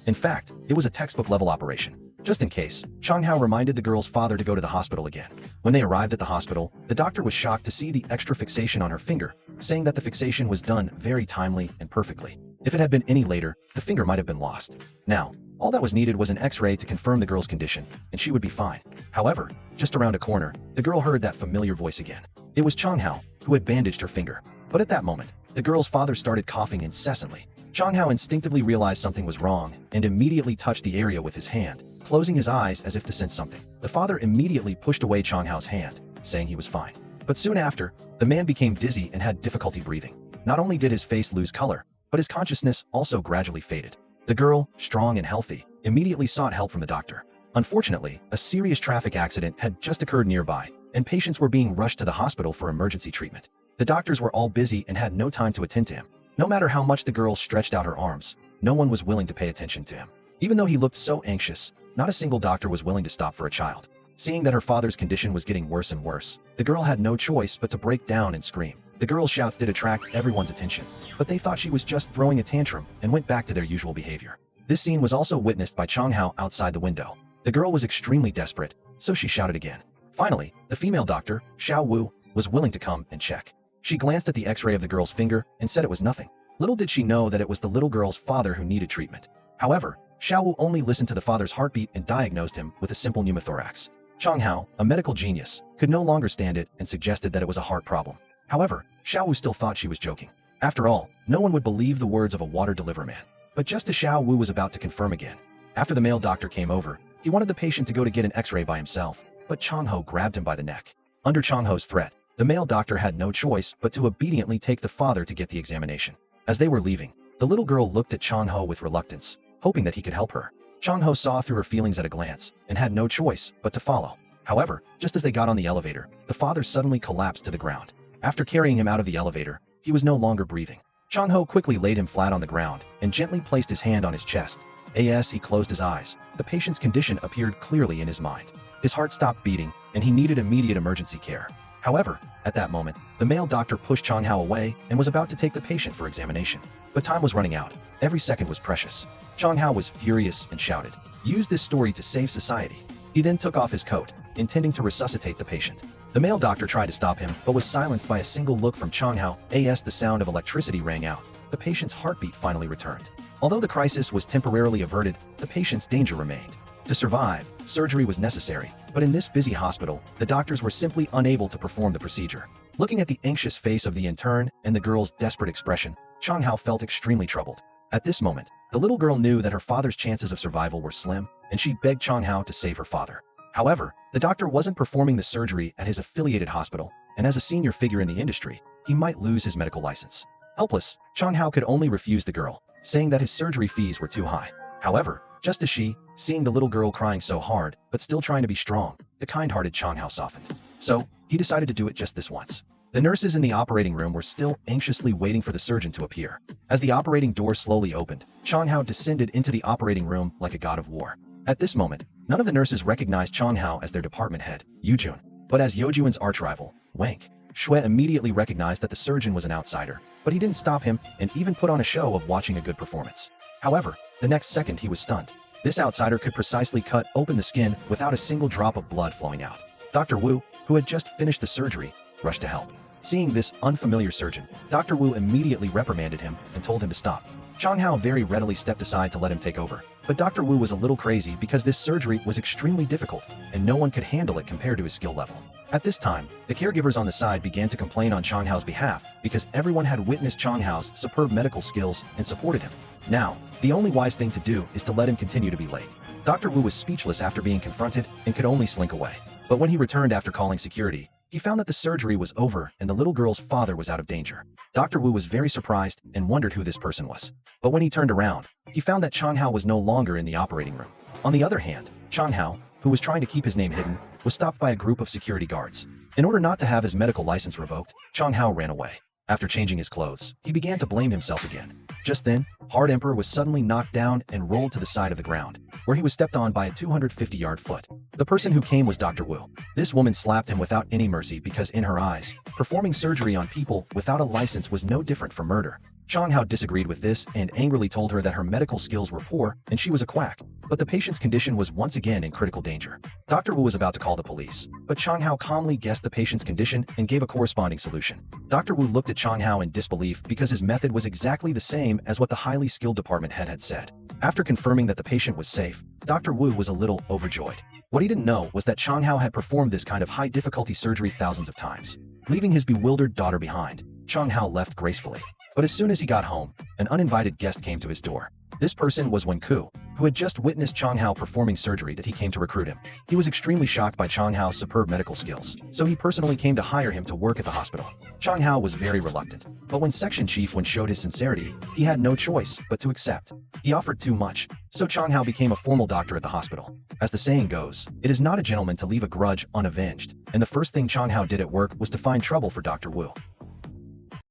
In fact, it was a textbook-level operation. Just in case, Chang Hao reminded the girl's father to go to the hospital again. When they arrived at the hospital, the doctor was shocked to see the extra fixation on her finger, saying that the fixation was done very timely and perfectly. If it had been any later, the finger might have been lost. Now, all that was needed was an X-ray to confirm the girl's condition, and she would be fine. However, just around a corner, the girl heard that familiar voice again. It was Chang Hao, who had bandaged her finger. But at that moment, the girl's father started coughing incessantly. Chang Hao instinctively realized something was wrong and immediately touched the area with his hand, closing his eyes as if to sense something. The father immediately pushed away Chang Hao's hand, saying he was fine. But soon after, the man became dizzy and had difficulty breathing. Not only did his face lose color, but his consciousness also gradually faded. The girl, strong and healthy, immediately sought help from the doctor. Unfortunately, a serious traffic accident had just occurred nearby, and patients were being rushed to the hospital for emergency treatment. The doctors were all busy and had no time to attend to him. No matter how much the girl stretched out her arms, no one was willing to pay attention to him. Even though he looked so anxious, not a single doctor was willing to stop for a child. Seeing that her father's condition was getting worse and worse, the girl had no choice but to break down and scream. The girl's shouts did attract everyone's attention, but they thought she was just throwing a tantrum and went back to their usual behavior. This scene was also witnessed by Chang Hao outside the window. The girl was extremely desperate, so she shouted again. Finally, the female doctor, Xiao Wu, was willing to come and check. She glanced at the X-ray of the girl's finger and said it was nothing. Little did she know that it was the little girl's father who needed treatment. However, Xiao Wu only listened to the father's heartbeat and diagnosed him with a simple pneumothorax. Chang Hao, a medical genius, could no longer stand it and suggested that it was a heart problem. However, Xiao Wu still thought she was joking. After all, no one would believe the words of a water delivery man. But just as Xiao Wu was about to confirm again, after the male doctor came over, he wanted the patient to go to get an X-ray by himself, but Chang Hao grabbed him by the neck. Under Chang Hao's threat, the male doctor had no choice but to obediently take the father to get the examination. As they were leaving, the little girl looked at Chang Hao with reluctance, hoping that he could help her. Chang Hao saw through her feelings at a glance and had no choice but to follow. However, just as they got on the elevator, the father suddenly collapsed to the ground. After carrying him out of the elevator, he was no longer breathing. Chang Hao quickly laid him flat on the ground and gently placed his hand on his chest. As he closed his eyes, the patient's condition appeared clearly in his mind. His heart stopped beating, and he needed immediate emergency care. However, at that moment, the male doctor pushed Chang Hao away and was about to take the patient for examination. But time was running out. Every second was precious. Chang Hao was furious and shouted, "Use this story to save society." He then took off his coat, intending to resuscitate the patient. The male doctor tried to stop him, but was silenced by a single look from Chang Hao. As the sound of electricity rang out, the patient's heartbeat finally returned. Although the crisis was temporarily averted, the patient's danger remained. To survive, surgery was necessary, but in this busy hospital, the doctors were simply unable to perform the procedure. Looking at the anxious face of the intern and the girl's desperate expression, Chang Hao felt extremely troubled. At this moment, the little girl knew that her father's chances of survival were slim, and she begged Chang Hao to save her father. However, the doctor wasn't performing the surgery at his affiliated hospital, and as a senior figure in the industry, he might lose his medical license. Helpless, Chang Hao could only refuse the girl, saying that his surgery fees were too high. However, just as she, seeing the little girl crying so hard, but still trying to be strong, the kind-hearted Chang Hao softened. So, he decided to do it just this once. The nurses in the operating room were still anxiously waiting for the surgeon to appear. As the operating door slowly opened, Chang Hao descended into the operating room like a god of war. At this moment, none of the nurses recognized Chang Hao as their department head, Yujun. But as Yojun's arch-rival, Wang Shui immediately recognized that the surgeon was an outsider, but he didn't stop him and even put on a show of watching a good performance. However, the next second he was stunned. This outsider could precisely cut open the skin without a single drop of blood flowing out. Dr. Wu, who had just finished the surgery, rushed to help. Seeing this unfamiliar surgeon, Dr. Wu immediately reprimanded him and told him to stop. Chang Hao very readily stepped aside to let him take over. But Dr. Wu was a little crazy because this surgery was extremely difficult, and no one could handle it compared to his skill level. At this time, the caregivers on the side began to complain on Chang Hao's behalf because everyone had witnessed Chang Hao's superb medical skills and supported him. Now, the only wise thing to do is to let him continue to be late. Dr. Wu was speechless after being confronted and could only slink away. But when he returned after calling security, he found that the surgery was over and the little girl's father was out of danger. Dr. Wu was very surprised and wondered who this person was. But when he turned around, he found that Chang Hao was no longer in the operating room. On the other hand, Chang Hao, who was trying to keep his name hidden, was stopped by a group of security guards. In order not to have his medical license revoked, Chang Hao ran away. After changing his clothes, he began to blame himself again. Just then, Hard Emperor was suddenly knocked down and rolled to the side of the ground, where he was stepped on by a 250-yard foot. The person who came was Dr. Wu. This woman slapped him without any mercy because in her eyes, performing surgery on people without a license was no different from murder. Chang Hao disagreed with this and angrily told her that her medical skills were poor and she was a quack, but the patient's condition was once again in critical danger. Dr. Wu was about to call the police, but Chang Hao calmly guessed the patient's condition and gave a corresponding solution. Dr. Wu looked at Chang Hao in disbelief because his method was exactly the same as what the highly skilled department head had said. After confirming that the patient was safe, Dr. Wu was a little overjoyed. What he didn't know was that Chang Hao had performed this kind of high-difficulty surgery thousands of times. Leaving his bewildered daughter behind, Chang Hao left gracefully. But as soon as he got home, an uninvited guest came to his door. This person was Wen Ku, who had just witnessed Chang Hao performing surgery that he came to recruit him. He was extremely shocked by Chang Hao's superb medical skills, so he personally came to hire him to work at the hospital. Chang Hao was very reluctant, but when Section Chief Wen showed his sincerity, he had no choice but to accept. He offered too much, so Chang Hao became a formal doctor at the hospital. As the saying goes, it is not a gentleman to leave a grudge unavenged, and the first thing Chang Hao did at work was to find trouble for Dr. Wu.